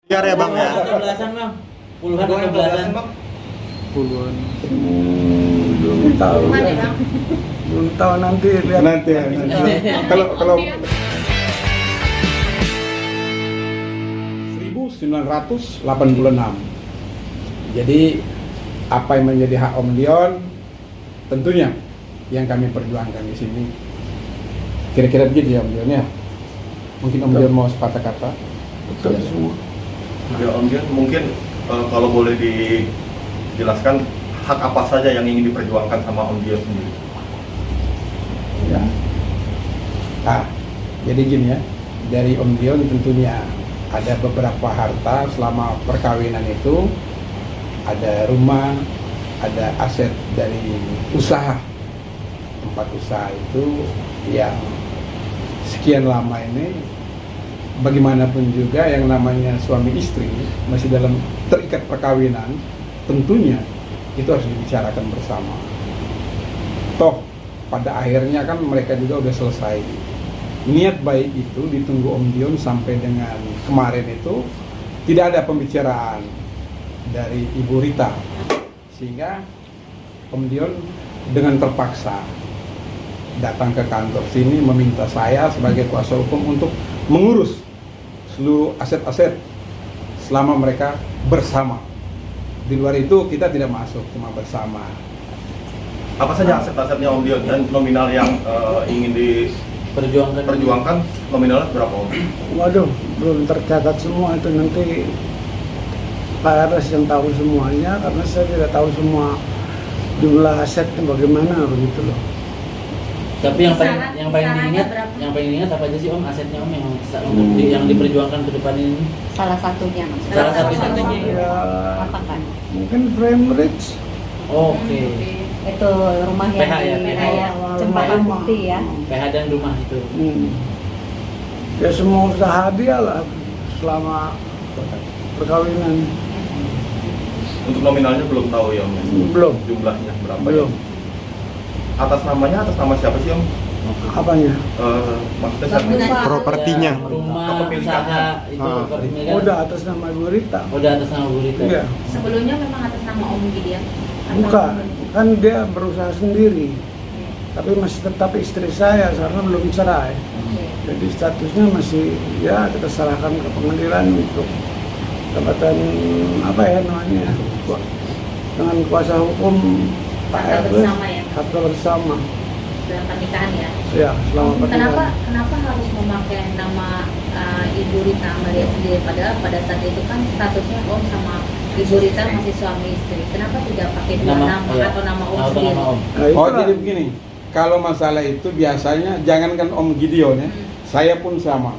Biar ya bang ya. Belasan bang, puluhan atau belasan bang? Puluhan. Belum tahu ya. Belum tahu nanti lihat. Nanti ya. Kalau 1986. Jadi apa yang menjadi hak Om Dion tentunya yang kami perjuangkan di sini. Kira-kira begitu ya Om Dion ya. Mungkin Om Dion mau sepatah kata. Betul semua. Ya Om Dion, mungkin kalau boleh dijelaskan hak apa saja yang ingin diperjuangkan sama Om Dion sendiri? Ya. Jadi gini ya, dari Om Dion tentunya ada beberapa harta selama perkawinan itu, ada rumah, ada aset dari usaha, tempat usaha itu yang sekian lama ini bagaimanapun juga yang namanya suami istri masih dalam terikat perkawinan, tentunya itu harus dibicarakan bersama. Toh pada akhirnya kan mereka juga udah selesai. Niat baik itu ditunggu Om Dion sampai dengan kemarin itu tidak ada pembicaraan dari Ibu Rita, sehingga Om Dion dengan terpaksa datang ke kantor sini meminta saya sebagai kuasa hukum untuk mengurus seluruh aset-aset selama mereka bersama. Di luar itu kita tidak masuk, cuma bersama. Apa saja aset-asetnya Om Dion dan nominal yang ingin diperjuangkan nominalnya berapa Om? Waduh, belum tercatat semua itu, nanti Pak Aras yang tahu semuanya karena saya tidak tahu semua jumlah asetnya bagaimana begitu loh. Tapi yang paling diingat apa aja sih Om asetnya Om yang diperjuangkan ke depan ini? Salah satunya mas. Salah satunya. Ya, Apa kan? mungkin frame rich. Oke. Itu rumah yang PH ya, di PH. Jembatan Bukti ya. PH dan rumah itu. Ya semua usaha dia lah selama perkawinan. Untuk nominalnya belum tahu ya Om? Belum. Jumlahnya berapa? Belum. Ya? Atas nama siapa sih Om? Apanya? Maksudnya siapa? Propertinya. Rumah, Kepemilikannya. usaha itu kepemilikan. Udah atas nama Ibu Rita. Udah atas nama Bu Rita. Iya. Sebelumnya memang atas nama Om Gideon? Bukan, kan dia berusaha sendiri. Tapi masih tetap istri saya karena belum cerai. Jadi statusnya masih ya kita serahkan ke pengadilan untuk dapatan apa ya namanya dengan kuasa hukum Pak Harta RW, bersama ya? harta bersama. Dalam pernikahan ya? Ya selama pernikahan. Kenapa harus memakai nama Ibu Rita melihat sendiri, padahal pada saat itu kan statusnya Om sama Ibu Rita masih suami istri. Kenapa tidak pakai dua nama iya. atau nama Om Atau sendiri? nama Om. Nah, Oh itulah. jadi begini, kalau masalah itu biasanya jangankan Om Gideon ya, saya pun sama.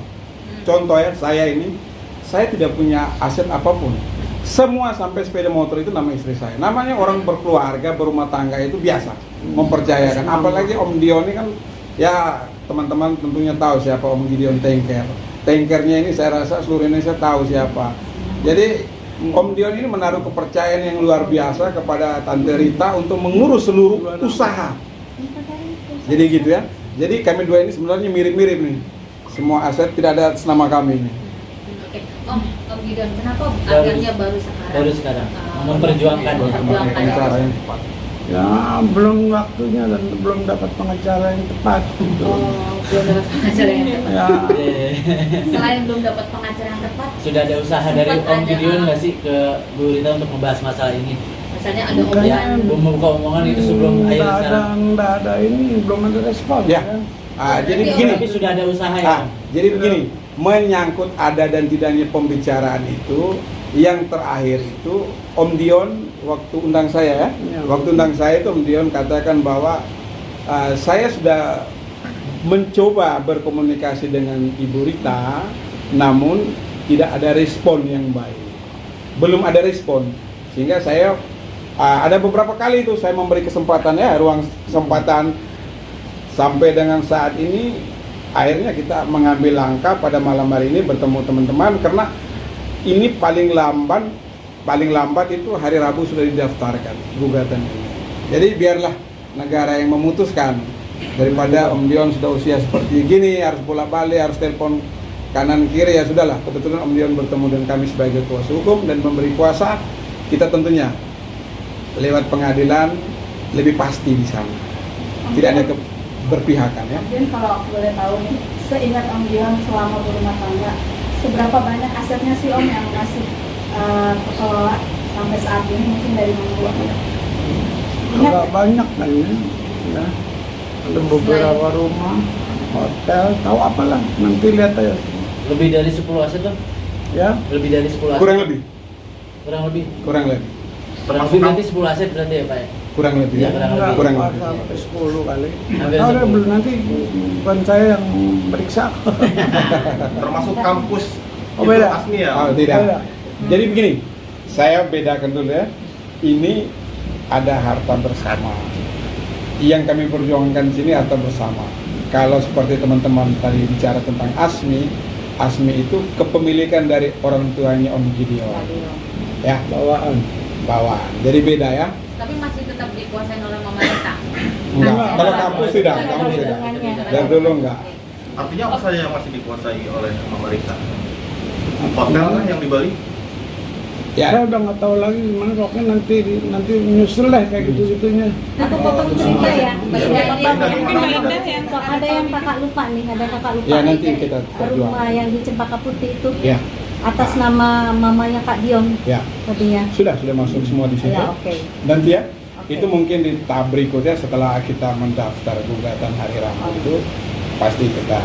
Contoh ya, saya tidak punya aset apapun. Semua sampai sepeda motor itu nama istri saya. Namanya orang berkeluarga, berumah tangga itu biasa, mempercayakan. Apalagi Om Dion ini kan, ya teman-teman tentunya tahu siapa Om Gideon Tengker. Tengkernya ini saya rasa seluruh Indonesia tahu siapa. Jadi Om Dion ini menaruh kepercayaan yang luar biasa kepada Tante Rita untuk mengurus seluruh usaha. Jadi gitu ya. Jadi kami dua ini sebenarnya mirip-mirip nih. Semua aset tidak ada atas nama kami ini. Oke. Om Gideon, kenapa akhirnya baru sekarang? Baru sekarang memperjuangkan. Cara yang tepat. Ya belum waktunya dan belum dapat pengacara yang tepat. Oh, belum dapat pengacara yang tepat. Ya, Selain belum dapat pengacara yang tepat, Sudah ada usaha dari sempat Om ada, Gideon nggak sih ke Bu Rita untuk membahas masalah ini? misalnya ada Bukan. Ya, omongan membuka omongan itu sebelum akhir sekarang. nggak ada ini, belum ada respon. Ya. Jadi begini. Tapi sudah ada usaha ya. Jadi begini, menyangkut ada dan tidaknya pembicaraan itu, yang terakhir itu Om Dion waktu undang saya ya, Ya. waktu undang saya itu Om Dion katakan bahwa saya sudah mencoba berkomunikasi dengan Ibu Rita, namun tidak ada respon yang baik, belum ada respon, sehingga saya ada beberapa kali itu saya memberi kesempatan ya, ruang kesempatan. Sampai dengan saat ini akhirnya kita mengambil langkah pada malam hari ini bertemu teman-teman, karena ini paling lambat itu hari Rabu sudah didaftarkan gugatan ini. Jadi biarlah negara yang memutuskan, daripada Om Dion sudah usia seperti gini harus bolak-balik, harus telepon kanan kiri ya sudahlah. Kebetulan Om Dion bertemu dengan kami sebagai kuasa hukum dan memberi kuasa, kita tentunya lewat pengadilan lebih pasti di sana. Tidak ada keberpihakan ya. Mungkin kalau aku boleh tahu nih, seingat Om Dion selama berumah tangga, seberapa banyak asetnya sih Om yang masih kekelola sampai saat ini, mungkin dari membuat Agak banyak kayaknya. Ya. Ada beberapa rumah, hotel, tahu apalah. Nanti lihat aja. Lebih dari 10 aset Om? Ya. Lebih dari 10 aset? Kurang lebih. Kurang lebih? Kurang lebih. Kurang lebih berarti 10 aset berarti ya Pak ya? Kurang lebih. Ya, kurang lebih. Kurang Enggak, lebih. sampai 10 kali. Hampir Tahu deh, 10. belum, nanti bukan saya yang meriksa. Termasuk kampus Oh, itu beda. Asmi ya? Oh, tidak. Beda. Jadi begini, saya bedakan dulu ya. Ini ada harta bersama. Yang kami perjuangkan di sini harta bersama. Kalau seperti teman-teman tadi bicara tentang Asmi itu kepemilikan dari orang tuanya Om Gideon. Ya, bawaan. Jadi beda ya. Tapi masih tetap dikuasain oleh Mama Rita. Enggak. Kalau kampus tidak, Tidak ada kampus tidak. hubungannya. Dari dulu enggak. Artinya apa saja yang masih dikuasai oleh Mama Rita? Hotel lah yang di Bali? Ya. Saya udah nggak tahu lagi gimana, pokoknya nanti nyusul deh kayak gitu-gitunya. Aku potong cerita ya. Iya. Ada yang kakak lupa nih, ada kakak lupa. Ya, nih, nanti kayak kita perjuang. rumah yang di Cempaka Putih itu Ya, atas nama mamanya Kak Dion ya. tadinya. Sudah masuk semua di situ. Ya, oke. Nanti ya, Oke. itu mungkin di tahap berikutnya setelah kita mendaftar gugatan hari Rabu itu pasti kita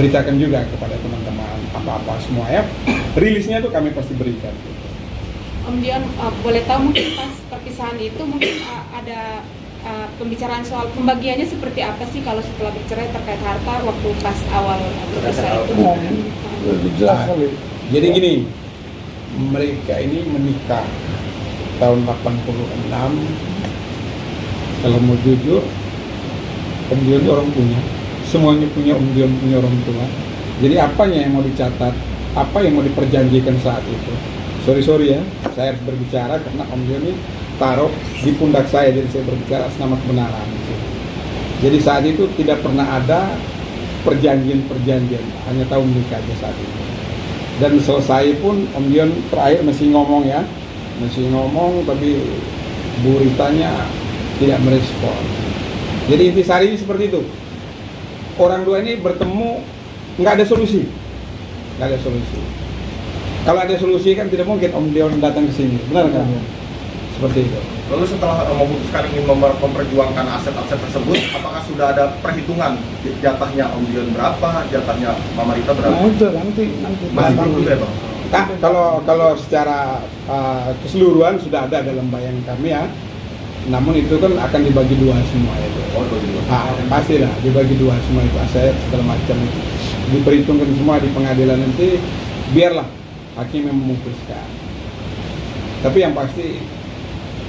beritakan juga kepada teman-teman apa-apa semua ya. Rilisnya tuh kami pasti berikan. Om Dion, boleh tahu mungkin pas perpisahan itu mungkin ada pembicaraan soal pembagiannya seperti apa sih kalau setelah bercerai terkait harta waktu pas awal berpisah itu? Lebih jelas kali. Jadi gini, mereka ini menikah tahun 86. Kalau mau jujur, Om Dion itu orang punya. Semuanya punya, Om Dion punya orang tua. Jadi apanya yang mau dicatat, apa yang mau diperjanjikan saat itu? Sorry ya, saya harus berbicara karena Om Dion ini taruh di pundak saya, jadi saya berbicara atas nama kebenaran. Jadi saat itu tidak pernah ada perjanjian, hanya tahu menikah aja saat itu. Dan selesai pun Om Dion terakhir masih ngomong ya, tapi Bu Ritanya tidak merespon. Jadi intisari seperti itu. Orang dua ini bertemu nggak ada solusi. Kalau ada solusi kan tidak mungkin Om Dion datang ke sini, benar kan? Seperti itu. Lalu setelah memutuskan ingin memperjuangkan aset-aset tersebut, apakah sudah ada perhitungan jatahnya Om Dion berapa, jatahnya Mama Rita berapa? Nah itu nanti. Masih belum juga ya Bang? Nah, kalau secara keseluruhan sudah ada dalam bayangan kami ya. Namun itu kan akan dibagi dua semua itu. Oh, begitu. Pastilah dibagi dua semua itu aset segala macam itu. Diperhitungkan semua di pengadilan nanti, biarlah hakim yang memutuskan. Tapi yang pasti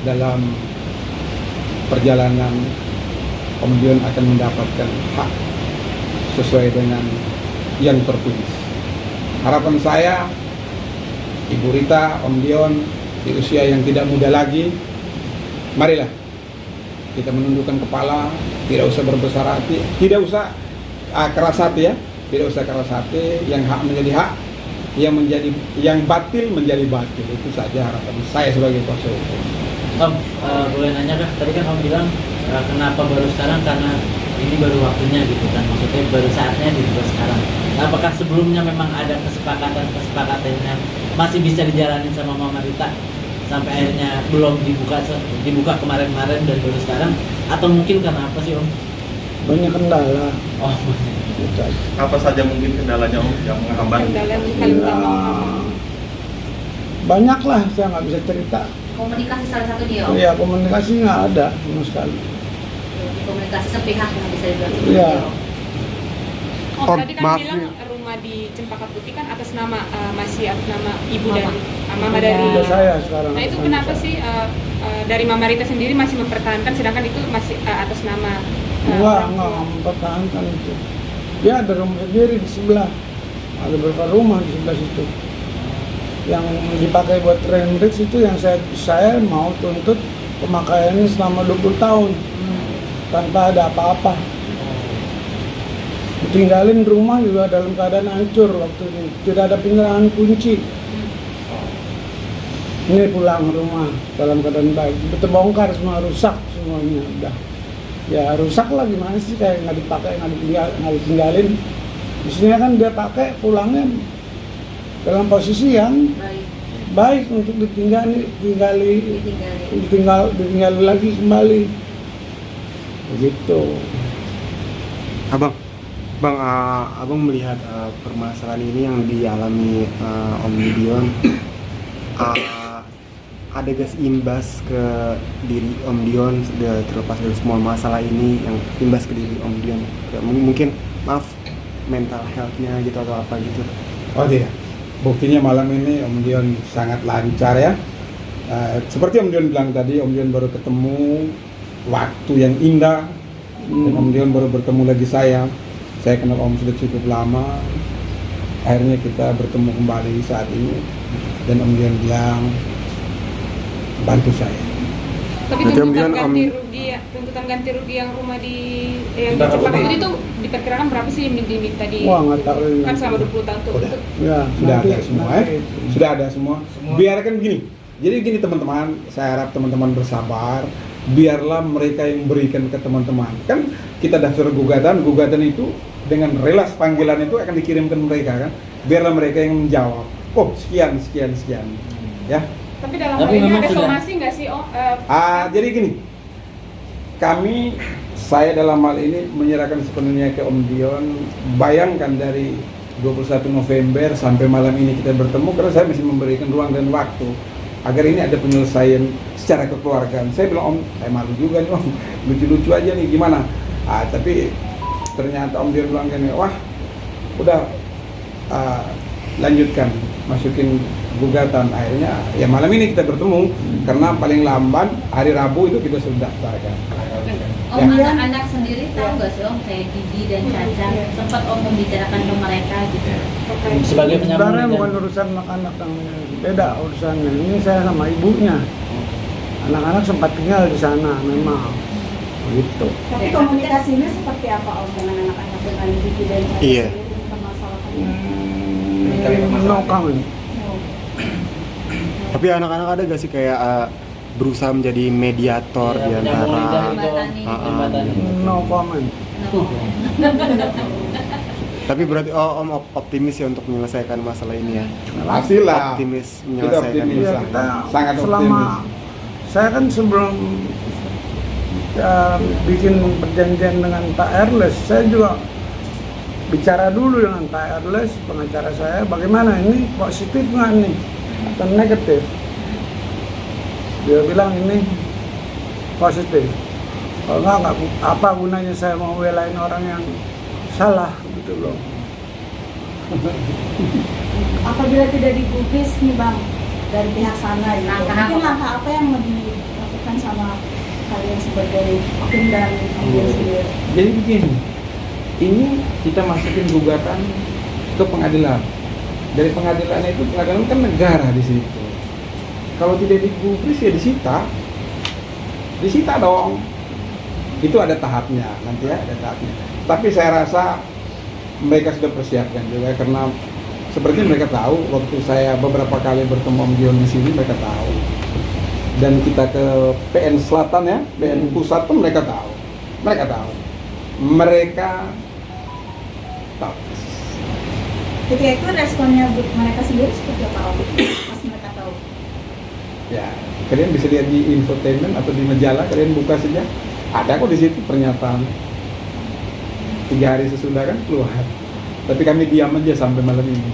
dalam perjalanan Om Dion akan mendapatkan hak sesuai dengan yang tertulis. Harapan saya, Ibu Rita, Om Dion di usia yang tidak muda lagi, marilah kita menundukkan kepala, tidak usah berbesar hati, tidak usah keras hati ya, tidak usah keras hati, yang hak menjadi hak, yang batil menjadi batil. Itu saja harapan saya sebagai kuasa hukum. Om, boleh nanya kah? Tadi kan Om bilang kenapa baru sekarang, karena ini baru waktunya gitu kan, maksudnya baru saatnya dibuat sekarang. Apakah sebelumnya memang ada kesepakatan yang masih bisa dijalani sama Mama Rita sampai akhirnya belum dibuka kemarin-kemarin dan baru sekarang, atau mungkin karena apa sih Om? Banyak kendala. Oh, Gitu aja. Apa saja mungkin kendalanya Om yang menghambat? Kendala yang paling utama. Banyak lah, saya nggak bisa cerita. Komunikasi salah satunya Om. Iya, komunikasi nggak ada sama sekali. Komunikasi sepihak yang bisa dibilang Iya. seperti itu. Oh, tadi kan bilang rumah di Cempaka Putih kan atas nama masih atas nama ibu Mama. dari Mama dari. Udah saya sekarang. Nah itu atas kenapa nama sih dari Mama Rita sendiri masih mempertahankan, sedangkan itu masih atas nama saya. Enggak mempertahankan itu. Dia ada rumah sendiri di sebelah. Ada beberapa rumah di sebelah situ. Yang dipakai buat Renrix itu yang saya mau tuntut pemakaiannya selama 20 tahun tanpa ada apa-apa. Tinggalin rumah juga dalam keadaan hancur waktu itu, tidak ada penyerahan kunci. Ini pulang rumah dalam keadaan baik, terbongkar semua, rusak semuanya udah. Ya rusak lah, gimana sih, kayak nggak dipakai, nggak ditinggalin. Di sini kan dia pakai, pulangnya dalam posisi yang baik untuk ditinggali lagi kembali. Begitu. Abang melihat permasalahan ini yang dialami Om Dion, ada gas imbas ke diri Om Dion terlepas dari semua masalah ini yang imbas ke diri Om Dion, mungkin maaf mental health-nya gitu atau apa gitu? Oh tidak, buktinya malam ini Om Dion sangat lancar ya. Seperti Om Dion bilang tadi, Om Dion baru ketemu waktu yang indah, dan Om Dion baru bertemu lagi saya kenal Om sudah cukup lama, akhirnya kita bertemu kembali saat ini, dan Om Dion bilang bantu saya. Tapi tuntutan ganti rugi yang rumah yang di Cempaka Putih itu diperkirakan berapa sih yang diminta di? Wah, nggak tahu. Kan selama 20 tahun tuh. Ya, Sudah nanti- ada semua nanti. Sudah ada semua. Biarkan gini. Jadi gini teman-teman, saya harap teman-teman bersabar. Biarlah mereka yang berikan ke teman-teman. Kan kita daftar gugatan itu dengan relas panggilan itu akan dikirimkan mereka kan. Biarlah mereka yang menjawab. Oh, sekian. Ya. Tapi dalam Tapi hal ini memang ada sudah. somasi nggak sih, Om? Jadi gini. Saya dalam hal ini menyerahkan sepenuhnya ke Om Dion. Bayangkan dari 21 November sampai malam ini kita bertemu, karena saya masih memberikan ruang dan waktu agar ini ada penyelesaian secara kekeluargaan. Saya bilang, Om, saya malu juga nih Om, lucu-lucu aja nih, gimana? Tapi ternyata Om Dion bilang gini, wah udah lanjutkan, masukin gugatan. Akhirnya ya malam ini kita bertemu, karena paling lambat hari Rabu itu kita sudah daftarkan. Om, anak-anak sendiri tahu nggak sih Om, kayak Didi dan Caca, sempat Om membicarakan ke mereka gitu? Sebagai penyambung Sebenarnya lidah. bukan urusan anak-anak yang beda urusannya. Ini saya sama ibunya. Anak-anak sempat tinggal di sana memang. Begitu. Tapi komunikasinya seperti apa Om dengan anak-anak, dengan Didi dan Caca Iya. sendiri permasalahannya? No comment. Tapi anak-anak ada gak sih kayak berusaha menjadi mediator Iya, di penyambung lidah antara itu. Jembatan. No comment. Tapi berarti Om optimis ya untuk menyelesaikan masalah ini ya? Pastilah. Optimis Kita menyelesaikan optimis. Iya, Bisa. kita Sangat selama saya kan sebelum bikin perjanjian dengan Pak Erles, saya juga bicara dulu dengan Pak Erles, pengacara saya, bagaimana ini positif nggak nih atau negatif? Dia bilang ini positif. Kalau nggak, apa gunanya saya mau belain orang yang salah gitu loh. Apabila tidak digubris nih Bang dari pihak sana gitu, Langkah mungkin apa? langkah apa yang mau dilakukan sama kalian sebagai hakim dan Om Dion sendiri? Jadi begini, ini kita masukin gugatan ke pengadilan. Dari pengadilan itu, pengadilan kan negara di situ. Kalau tidak digubris ya disita dong. Itu ada tahapnya, nanti ya ada tahapnya. Tapi saya rasa mereka sudah persiapkan juga, karena seperti mereka tahu waktu saya beberapa kali bertemu Om Dion di sini, mereka tahu. Dan kita ke PN Selatan ya, PN Pusat pun mereka tahu. Mereka tahu. Ketika itu responnya mereka sendiri seperti apa Om? Pas mereka tahu. Ya, kalian bisa lihat di infotainment atau di majalah, kalian buka saja. Ada kok di situ pernyataan. 3 hari sesudah kan keluar. Tapi kami diam aja sampai malam ini.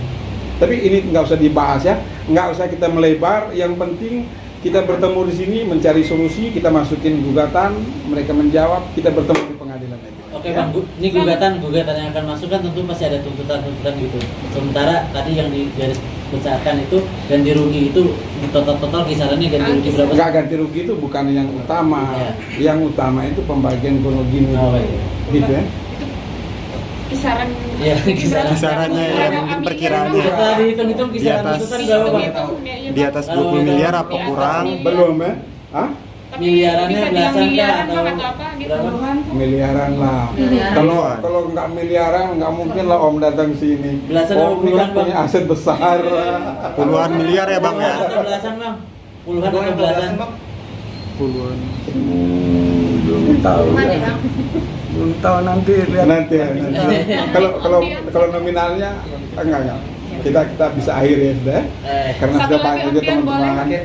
Tapi ini nggak usah dibahas ya, nggak usah kita melebar. Yang penting kita bertemu di sini mencari solusi, kita masukin gugatan, mereka menjawab, kita bertemu di pengadilan aja. Oke Bang, ini gugatan yang akan masuk kan tentu pasti ada tuntutan gitu. Sementara tadi yang di garis besarkan itu ganti rugi itu di total kisarannya ganti rugi berapa? Nggak, ganti rugi itu bukan yang utama. Iya. Yang utama itu pembagian gonogin Oh, iya. gitu ya. Kisaran. Iya, Kisarannya ya, mungkin perkiraannya. Setelah dihitung-hitung Di kisaran atas- tuntutan berapa Bang? Di atas 20 miliar apa kurang? Belum ya? Hah? tapi Miliarannya bisa bilang belasan miliaran kah, bang atau atau apa gitu. berapa? Puluhan. Miliaran lah. Miliaran. Kalau nggak miliaran nggak mungkin lah Om datang sini. Belasan Om apa puluhan, kan punya Bang? aset besar. Puluhan miliar ya bang ya. Puluhan atau belasan bang? Puluhan Puluhan atau atau belasan? belasan, Bang? Puluhan. Belum tahu Puluhan ya. ya bang. Belum tahu nanti lihat. Nanti ya. Nanti. Kalau nominalnya enggak. Kita bisa akhir ya sudah. Karena Satu sudah lagi banyak Om juga Dion boleh. teman-teman.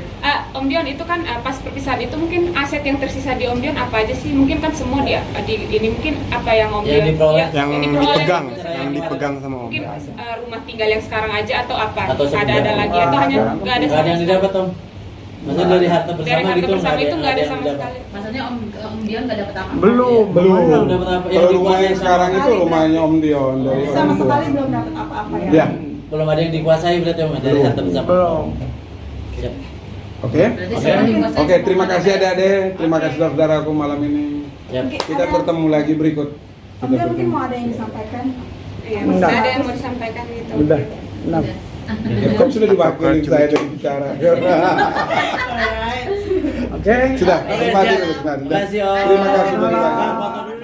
Om Dion itu kan pas perpisahan itu mungkin aset yang tersisa di Om Dion apa aja sih? Mungkin kan semua di ini mungkin apa yang Om Yang Dion diperoleh. Yang diperoleh. dipegang, yang dipegang sama om. Mungkin rumah tinggal yang sekarang aja atau apa? Atau ada sebenarnya. lagi atau hanya nggak ada Nggak ada sama yang sekali? didapat Om. Maksudnya dari harta bersama Dari harta gitu bersama itu nggak ada yang sama didapat. sekali. Maksudnya Om Dion nggak dapat apa-apa? Belum. Belum dapat apa. Yang Kalau rumah dikuasai yang sama- sekarang itu rumahnya Om Dion dari Sama orang tua. sekali belum dapat apa-apa ya. Ya. Belum ada yang dikuasai berarti Om dari Belum. harta bersama. Belum. Siap. Oke. Berarti Oke. semua dikuasai Oke, sama terima orang kasih lain. adik-adik. Terima kasih saudaraku malam ini. Siap. Oke, Kita ada- bertemu lagi berikut. Om Dion mungkin mau ada yang disampaikan. Iya, Enggak. masih ada yang mau disampaikan gitu. Udah. Nah. Kok sudah diwakili saya dari bicara. Oke. Sudah. Oke, Terima kasih. siap. Terima kasih Om. Terima kasih. Bang, foto dulu.